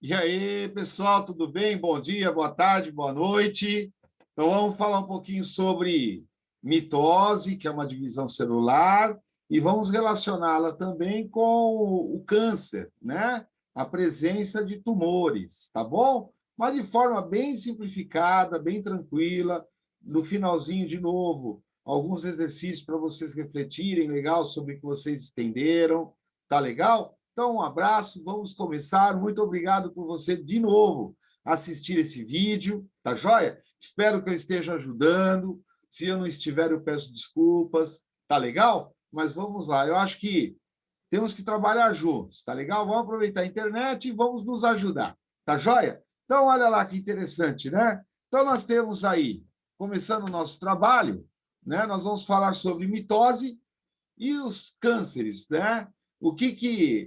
E aí, pessoal, tudo bem? Bom dia, boa tarde, boa noite. Então, vamos falar um pouquinho sobre mitose, que é uma divisão celular, e vamos relacioná-la também com o câncer, né? A presença de tumores, tá bom? Mas de forma bem simplificada, bem tranquila. No finalzinho, de novo, alguns exercícios para vocês refletirem, legal, sobre o que vocês entenderam, tá legal? Então, um abraço, vamos começar. Muito obrigado por você, de novo, assistir esse vídeo, tá joia? Espero que eu esteja ajudando. Se eu não estiver, eu peço desculpas, tá legal? Mas vamos lá, eu acho que temos que trabalhar juntos, tá legal? Vamos aproveitar a internet e vamos nos ajudar, tá joia? Então, olha lá que interessante, né? Então, nós temos aí, começando o nosso trabalho, né? Nós vamos falar sobre mitose e os cânceres, né?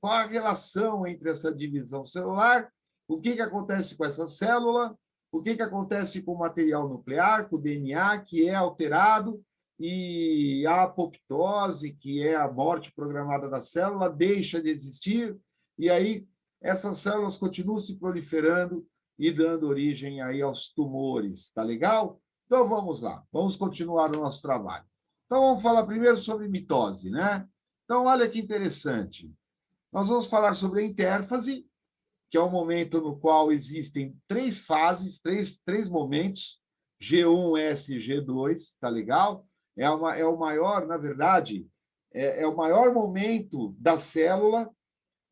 Qual a relação entre essa divisão celular? O que acontece com essa célula? O que acontece com o material nuclear, com o DNA, que é alterado, e a apoptose, que é a morte programada da célula, deixa de existir, e aí essas células continuam se proliferando e dando origem aí aos tumores, tá legal? Então vamos lá, vamos continuar o nosso trabalho. Então, vamos falar primeiro sobre mitose, né? Então, olha que interessante. Nós vamos falar sobre a intérfase, que é o momento no qual existem três fases, três momentos, G1, S, G2, tá legal? É o maior, na verdade, é o maior momento da célula,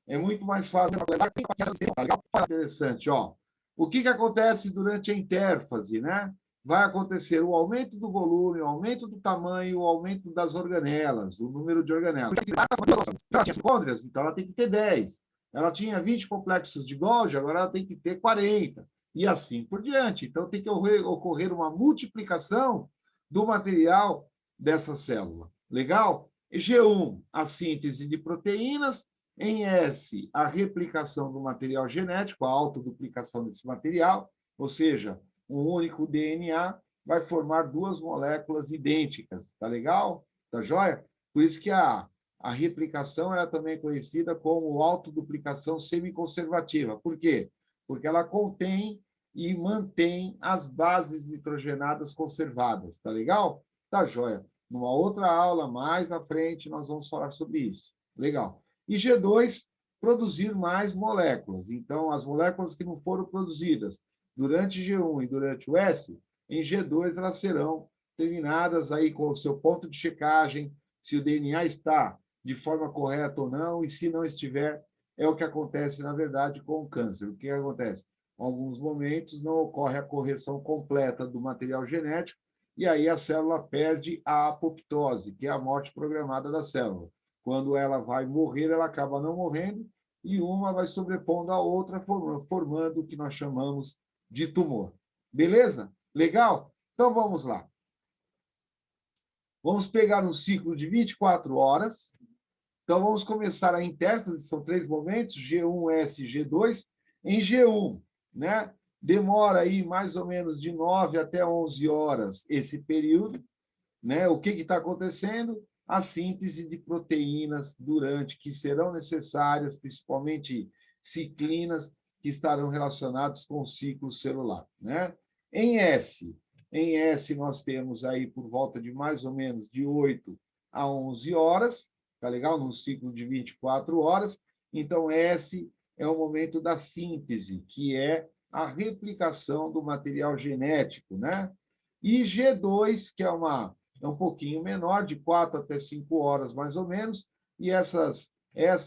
é muito mais fácil. Tá legal? Interessante, ó. O que acontece durante a intérfase, né? Vai acontecer o aumento do volume, o aumento do tamanho, o aumento das organelas, o número de organelas. Ela tinha mitocôndrias, então ela tem que ter 10. Ela tinha 20 complexos de Golgi, agora ela tem que ter 40. E assim por diante. Então tem que ocorrer uma multiplicação do material dessa célula. Legal? G1, a síntese de proteínas. Em S, a replicação do material genético, a autoduplicação desse material, ou seja, um único DNA vai formar duas moléculas idênticas. Tá legal? Tá joia? Por isso que a replicação é também conhecida como autoduplicação semiconservativa. Por quê? Porque ela contém e mantém as bases nitrogenadas conservadas. Tá legal? Tá joia. Numa outra aula, mais à frente, nós vamos falar sobre isso. Legal. E G2, produzir mais moléculas. Então, as moléculas que não foram produzidas durante G1 e durante o S, em G2 elas serão terminadas aí com o seu ponto de checagem, se o DNA está de forma correta ou não, e se não estiver, é o que acontece, na verdade, com o câncer. O que acontece? Em alguns momentos não ocorre a correção completa do material genético, e aí a célula perde a apoptose, que é a morte programada da célula. Quando ela vai morrer, ela acaba não morrendo, e uma vai sobrepondo a outra, formando o que nós chamamos de tumor. Beleza? Legal? Então vamos lá. Vamos pegar um ciclo de 24 horas. Então vamos começar a intérfase, são três momentos, G1, S, G2. Em G1, né? Demora aí mais ou menos de 9 até 11 horas esse período, né? O que está acontecendo? A síntese de proteínas que serão necessárias, principalmente ciclinas, que estarão relacionadas com o ciclo celular, né? Em S nós temos aí por volta de mais ou menos de 8 a 11 horas, tá legal? Num ciclo de 24 horas. Então, S é o momento da síntese, que é a replicação do material genético, né? E G2, que é um pouquinho menor, de 4 até 5 horas, mais ou menos, e essa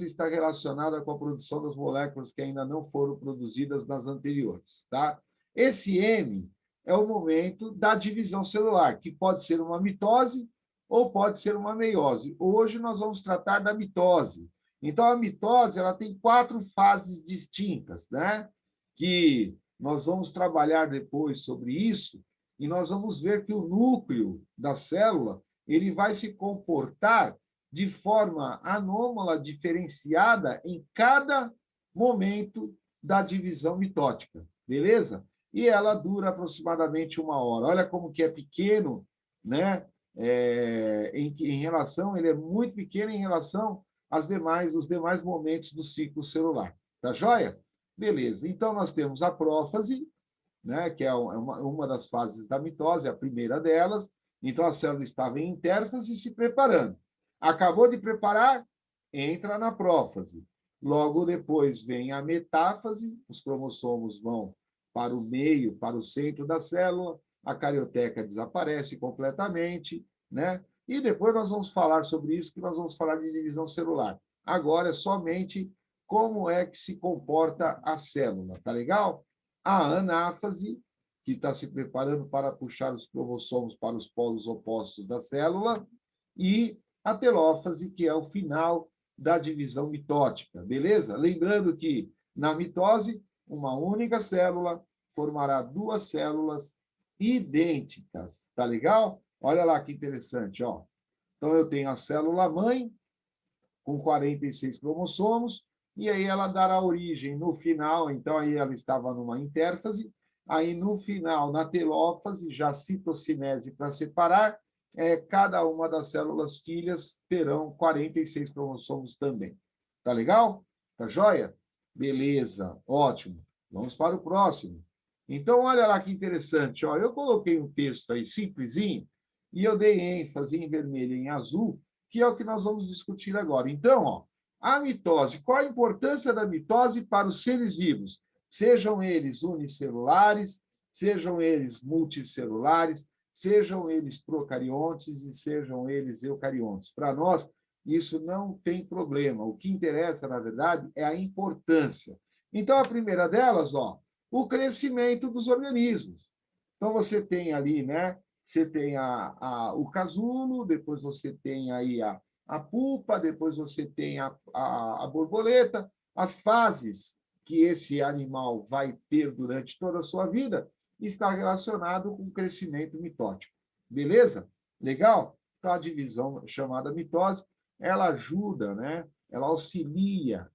está relacionada com a produção das moléculas que ainda não foram produzidas nas anteriores. Tá? Esse M é o momento da divisão celular, que pode ser uma mitose ou pode ser uma meiose. Hoje nós vamos tratar da mitose. Então, a mitose ela tem 4 fases distintas, né? Que nós vamos trabalhar depois sobre isso, e nós vamos ver que o núcleo da célula ele vai se comportar de forma anômala, diferenciada em cada momento da divisão mitótica, beleza? E ela dura aproximadamente 1 hora. Olha como que é pequeno, né? Em relação, ele é muito pequeno em relação os demais momentos do ciclo celular. Tá joia? Beleza. Então, nós temos a prófase, né, que é uma das fases da mitose, a primeira delas. Então, a célula estava em intérfase se preparando. Acabou de preparar, entra na prófase. Logo depois vem a metáfase, os cromossomos vão para o meio, para o centro da célula, a carioteca desaparece completamente, né? E depois nós vamos falar sobre isso, que nós vamos falar de divisão celular. Agora é somente como é que se comporta a célula, tá legal? A anáfase, que está se preparando para puxar os cromossomos para os polos opostos da célula, e a telófase, que é o final da divisão mitótica, beleza? Lembrando que na mitose, uma única célula formará duas células idênticas, tá legal? Olha lá que interessante, ó. Então, eu tenho a célula mãe, com 46 cromossomos, e aí ela dará origem no final, então aí ela estava numa intérfase, aí no final, na telófase, já citocinese para separar, cada uma das células filhas terão 46 cromossomos também. Tá legal? Tá joia? Beleza, ótimo. Vamos para o próximo. Então, olha lá que interessante. Ó, eu coloquei um texto aí simplesinho e eu dei ênfase em vermelho e em azul, que é o que nós vamos discutir agora. Então, ó, a mitose. Qual a importância da mitose para os seres vivos? Sejam eles unicelulares, sejam eles multicelulares, sejam eles procariontes e sejam eles eucariontes. Para nós, isso não tem problema. O que interessa, na verdade, é a importância. Então, a primeira delas, ó, o crescimento dos organismos. Então, você tem ali, né? Você tem o casulo, depois você tem aí a pupa, depois você tem a borboleta, as fases que esse animal vai ter durante toda a sua vida está relacionado com o crescimento mitótico. Beleza? Legal? Então, a divisão chamada mitose, ela ajuda, né? Ela auxilia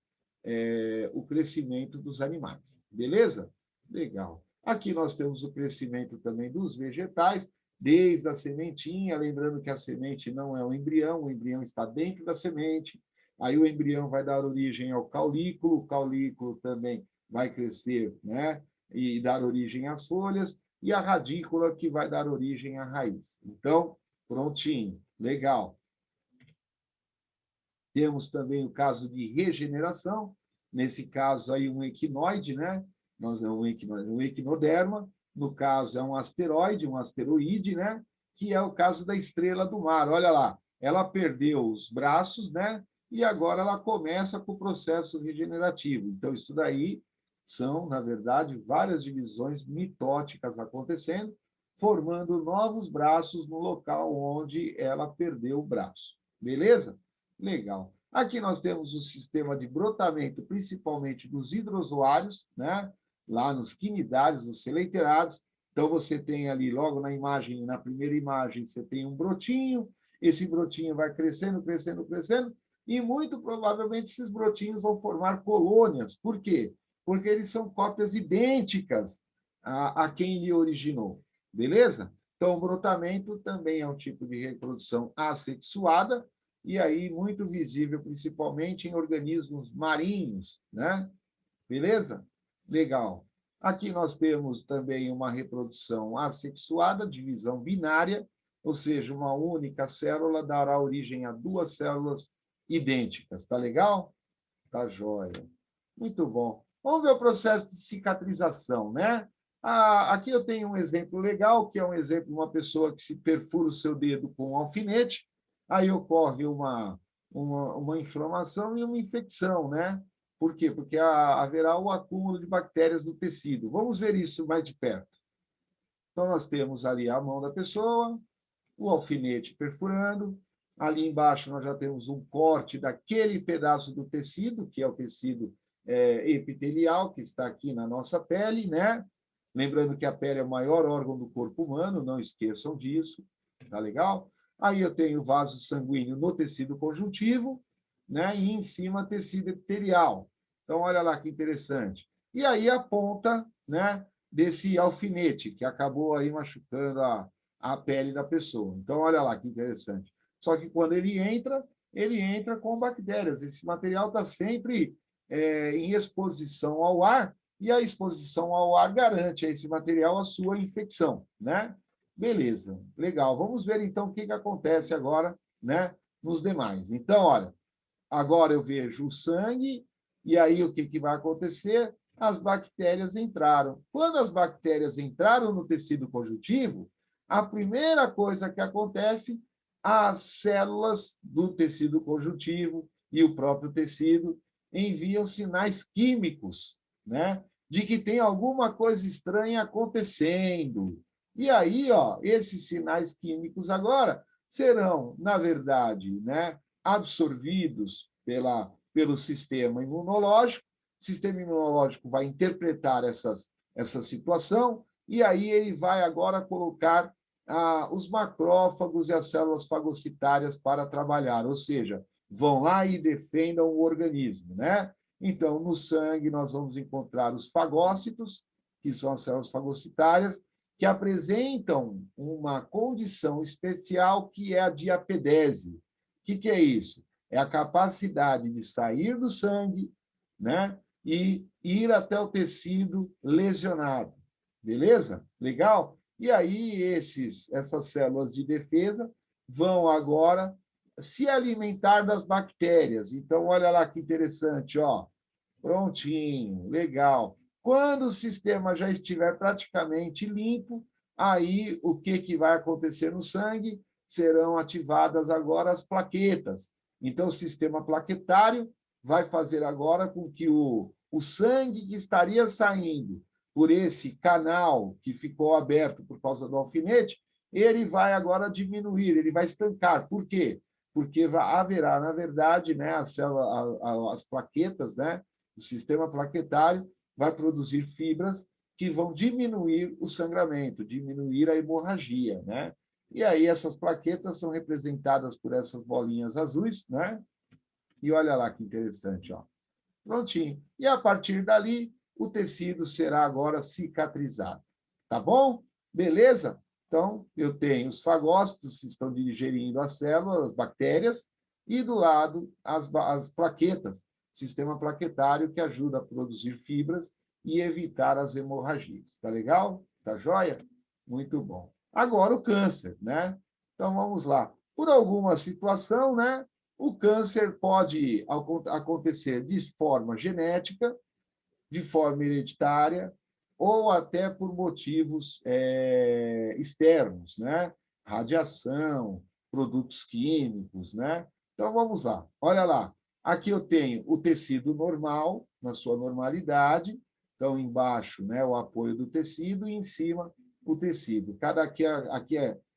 o crescimento dos animais. Beleza? Legal. Aqui nós temos o crescimento também dos vegetais, desde a sementinha, lembrando que a semente não é o embrião está dentro da semente, aí o embrião vai dar origem ao caulículo, o caulículo também vai crescer, né, e dar origem às folhas, e a radícula que vai dar origem à raiz. Então, prontinho, legal. Temos também o caso de regeneração, nesse caso aí um equinoide, né? Um equinoderma, no caso é um asteroide, um asteroide, né? Que é o caso da estrela do mar. Olha lá, ela perdeu os braços, né? E agora ela começa com o processo regenerativo. Então, isso daí são, na verdade, várias divisões mitóticas acontecendo, formando novos braços no local onde ela perdeu o braço. Beleza? Legal. Aqui nós temos o sistema de brotamento, principalmente dos hidrozoários, né? Lá nos quinidários, nos celeiterados. Então, você tem ali, logo na imagem, na primeira imagem, você tem um brotinho, esse brotinho vai crescendo, crescendo, crescendo, e muito provavelmente esses brotinhos vão formar colônias. Por quê? Porque eles são cópias idênticas a quem lhe originou. Beleza? Então, o brotamento também é um tipo de reprodução assexuada, e aí muito visível, principalmente em organismos marinhos, né? Beleza? Legal. Aqui nós temos também uma reprodução assexuada, divisão binária, ou seja, uma única célula dará origem a duas células idênticas. Tá legal? Tá joia. Muito bom. Vamos ver o processo de cicatrização, né? Aqui eu tenho um exemplo legal, que é um exemplo de uma pessoa que se perfura o seu dedo com um alfinete, aí ocorre uma inflamação e uma infecção, né? Por quê? Porque haverá o acúmulo de bactérias no tecido. Vamos ver isso mais de perto. Então, nós temos ali a mão da pessoa, o alfinete perfurando, ali embaixo nós já temos um corte daquele pedaço do tecido, que é o tecido epitelial, que está aqui na nossa pele, né? Lembrando que a pele é o maior órgão do corpo humano, não esqueçam disso, tá legal? Aí eu tenho vaso sanguíneo no tecido conjuntivo, né? E em cima tecido epitelial. Então, olha lá que interessante. E aí a ponta, né, desse alfinete, que acabou aí machucando a pele da pessoa. Então, olha lá que interessante. Só que quando ele entra com bactérias. Esse material está sempre em exposição ao ar, e a exposição ao ar garante a esse material a sua infecção, né? Beleza, legal. Vamos ver, então, o que acontece agora, né, nos demais. Então, olha, agora eu vejo o sangue, e aí o que vai acontecer? As bactérias entraram. Quando as bactérias entraram no tecido conjuntivo, a primeira coisa que acontece, as células do tecido conjuntivo e o próprio tecido enviam sinais químicos, né, de que tem alguma coisa estranha acontecendo. E aí, ó, esses sinais químicos agora serão, na verdade, né, absorvidos pelo sistema imunológico. O sistema imunológico vai interpretar essa situação e aí ele vai agora colocar os macrófagos e as células fagocitárias para trabalhar, ou seja, vão lá e defendam o organismo, né? Então, no sangue, nós vamos encontrar os fagócitos, que são as células fagocitárias, que apresentam uma condição especial que é a diapedese. O que é isso? É a capacidade de sair do sangue, né, e ir até o tecido lesionado. Beleza? Legal? E aí, essas células de defesa vão agora se alimentar das bactérias. Então, olha lá que interessante, ó. Prontinho, legal. Quando o sistema já estiver praticamente limpo, aí o que vai acontecer no sangue? Serão ativadas agora as plaquetas. Então, o sistema plaquetário vai fazer agora com que o sangue que estaria saindo por esse canal que ficou aberto por causa do alfinete, ele vai agora diminuir, ele vai estancar. Por quê? Porque haverá, na verdade, né, as plaquetas, né, o sistema plaquetário vai produzir fibras que vão diminuir o sangramento, diminuir a hemorragia, né? E aí essas plaquetas são representadas por essas bolinhas azuis, né? E olha lá que interessante, ó. Prontinho. E a partir dali, o tecido será agora cicatrizado. Tá bom? Beleza? Então, eu tenho os fagócitos que estão digerindo as células, as bactérias, e do lado as plaquetas, sistema plaquetário que ajuda a produzir fibras e evitar as hemorragias. Tá legal? Tá joia? Muito bom. Agora o câncer, né? Então vamos lá. Por alguma situação, né? O câncer pode acontecer de forma genética, de forma hereditária, ou até por motivos externos, né? Radiação, produtos químicos, né? Então, vamos lá. Olha lá. Aqui eu tenho o tecido normal, na sua normalidade. Então, embaixo, né, o apoio do tecido e em cima o tecido.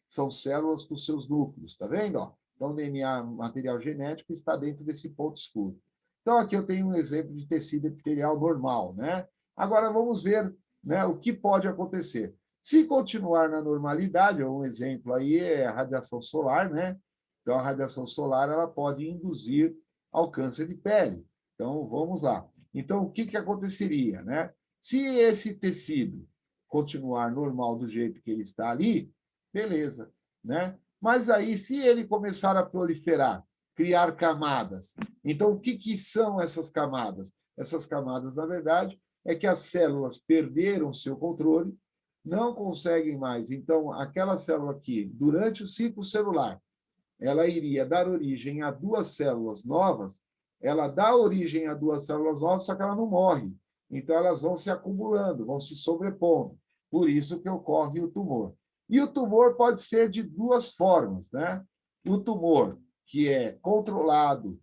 São células com seus núcleos, tá vendo? Ó? Então, o DNA, material genético, está dentro desse ponto escuro. Então, aqui eu tenho um exemplo de tecido epitelial normal, né? Agora, vamos ver, né, o que pode acontecer. Se continuar na normalidade, um exemplo aí é a radiação solar, né? Então, a radiação solar ela pode induzir ao câncer de pele. Então, vamos lá. Então, o que aconteceria, né? Se esse tecido continuar normal do jeito que ele está ali, beleza, né? Mas aí, se ele começar a proliferar, criar camadas, então o que são essas camadas? Essas camadas, na verdade, é que as células perderam seu controle, não conseguem mais. Então, aquela célula aqui, durante o ciclo celular, ela iria dar origem a duas células novas, ela dá origem a duas células novas, só que ela não morre. Então, elas vão se acumulando, vão se sobrepondo. Por isso que ocorre o tumor. E o tumor pode ser de duas formas, né? O tumor que é controlado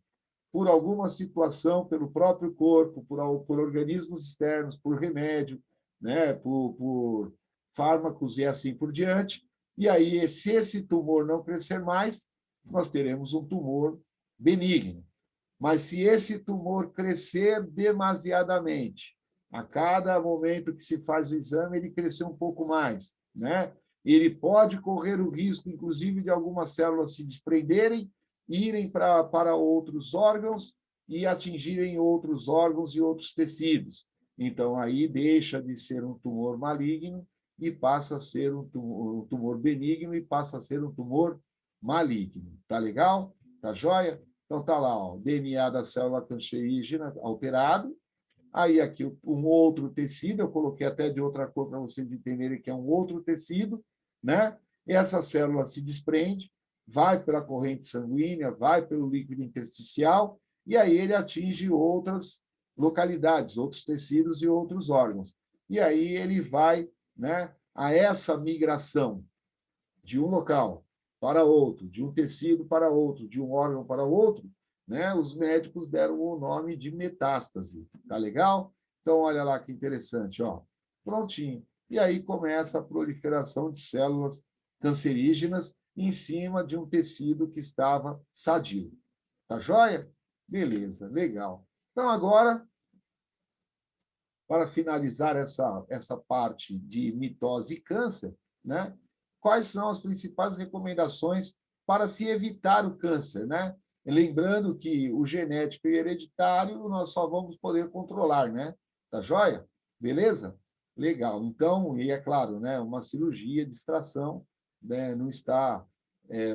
por alguma situação, pelo próprio corpo, por organismos externos, por remédio, né? por fármacos e assim por diante. E aí, se esse tumor não crescer mais, nós teremos um tumor benigno. Mas se esse tumor crescer demasiadamente, a cada momento que se faz o exame, ele crescer um pouco mais, né? Ele pode correr o risco, inclusive, de algumas células se desprenderem, irem para outros órgãos e atingirem outros órgãos e outros tecidos. Então, aí deixa de ser um tumor maligno e passa a ser um tumor benigno e passa a ser um tumor maligno. Tá legal? Tá joia? Então, está lá, ó, o DNA da célula cancerígena alterado. Aí, aqui, um outro tecido, eu coloquei até de outra cor para vocês entenderem que é um outro tecido, né? Essa célula se desprende, vai pela corrente sanguínea, vai pelo líquido intersticial, e aí ele atinge outras localidades, outros tecidos e outros órgãos. E aí ele vai, né, a essa migração de um local para outro, de um tecido para outro, de um órgão para outro, né, os médicos deram o nome de metástase. Tá legal? Então, olha lá que interessante, ó. Prontinho. E aí começa a proliferação de células cancerígenas em cima de um tecido que estava sadio. Tá joia? Beleza, legal. Então, agora, para finalizar essa parte de mitose e câncer, né? Quais são as principais recomendações para se evitar o câncer, né? Lembrando que o genético e o hereditário nós só vamos poder controlar, né? Tá joia? Beleza? Legal. Então, e é claro, né? Uma cirurgia de extração, né? Não está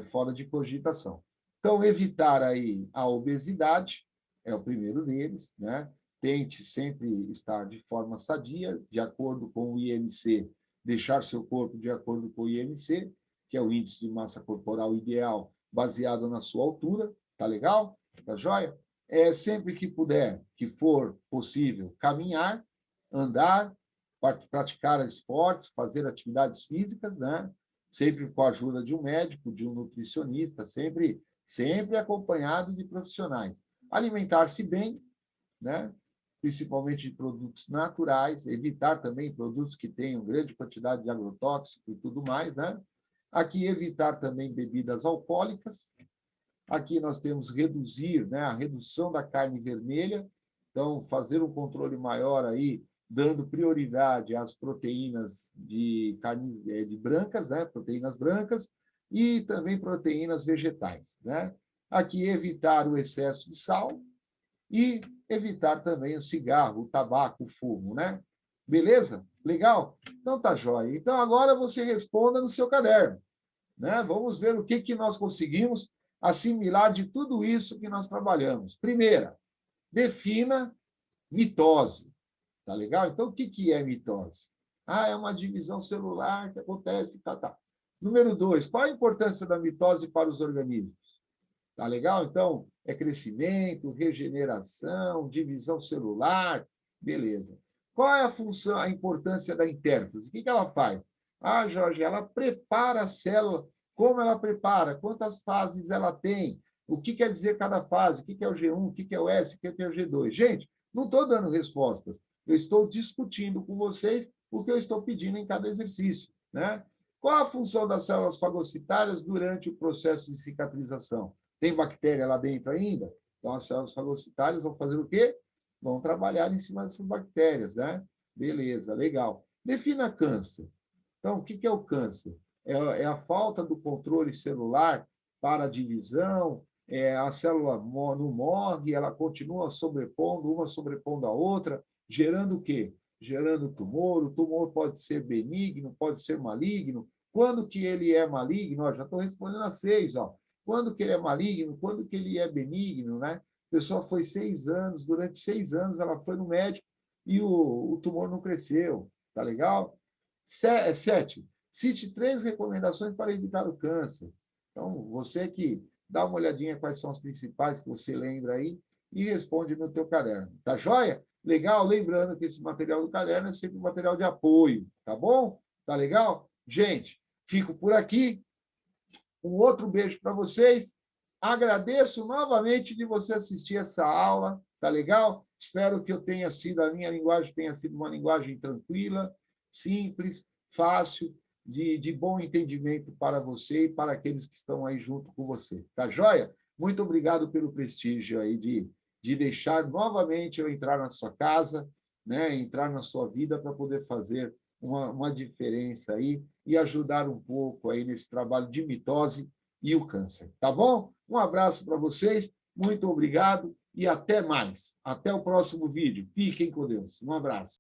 fora de cogitação. Então, evitar aí a obesidade é o primeiro deles, né? Tente sempre estar de forma sadia, de acordo com o IMC, deixar seu corpo de acordo com o IMC, que é o índice de massa corporal ideal, baseado na sua altura, tá legal? Tá joia? Sempre que puder, que for possível, caminhar, andar, praticar esportes, fazer atividades físicas, né? Sempre com a ajuda de um médico, de um nutricionista, sempre acompanhado de profissionais. Alimentar-se bem, né? Principalmente de produtos naturais, evitar também produtos que tenham grande quantidade de agrotóxico e tudo mais, né? Aqui, evitar também bebidas alcoólicas. Aqui nós temos reduzir, né, a redução da carne vermelha, então fazer um controle maior aí, dando prioridade às proteínas de carne de brancas, né, proteínas brancas, e também proteínas vegetais, né? Aqui, evitar o excesso de sal, e evitar também o cigarro, o tabaco, o fumo, né? Beleza? Legal? Então tá jóia. Então agora você responda no seu caderno, né? Vamos ver o que nós conseguimos assimilar de tudo isso que nós trabalhamos. Primeira, defina mitose. Tá legal? Então o que é mitose? É uma divisão celular que acontece, tá. Número 2, qual a importância da mitose para os organismos? Tá legal? Então, é crescimento, regeneração, divisão celular, beleza. Qual é a função, a importância da intérfase? O que ela faz? Jorge, ela prepara a célula. Como ela prepara? Quantas fases ela tem? O que quer dizer cada fase? O que é o G1? O que é o S? O que é o G2? Gente, não estou dando respostas. Eu estou discutindo com vocês o que eu estou pedindo em cada exercício, né? Qual a função das células fagocitárias durante o processo de cicatrização? Tem bactéria lá dentro ainda? Então, as células fagocitárias vão fazer o quê? Vão trabalhar em cima dessas bactérias, né? Beleza, legal. Defina câncer. Então, o que é o câncer? É a falta do controle celular para a divisão, a célula não morre, ela continua sobrepondo, uma sobrepondo a outra, gerando o quê? Gerando tumor. O tumor pode ser benigno, pode ser maligno. Quando que ele é maligno? Já estou respondendo a 6, ó. Quando que ele é maligno? Quando que ele é benigno, né? A pessoa foi 6 anos, durante 6 anos ela foi no médico e o tumor não cresceu, tá legal? 7, cite 3 recomendações para evitar o câncer. Então, você que dá uma olhadinha quais são as principais que você lembra aí e responde no teu caderno. Tá joia? Legal? Lembrando que esse material do caderno é sempre um material de apoio, tá bom? Tá legal? Gente, fico por aqui. Um outro beijo para vocês. Agradeço novamente de você assistir essa aula, tá legal? Espero que a minha linguagem tenha sido uma linguagem tranquila, simples, fácil, de bom entendimento para você e para aqueles que estão aí junto com você. Tá joia? Muito obrigado pelo prestígio aí de deixar novamente eu entrar na sua casa, né? Entrar na sua vida para poder fazer uma diferença aí e ajudar um pouco aí nesse trabalho de mitose e o câncer. Tá bom? Um abraço para vocês, muito obrigado e até mais. Até o próximo vídeo. Fiquem com Deus. Um abraço.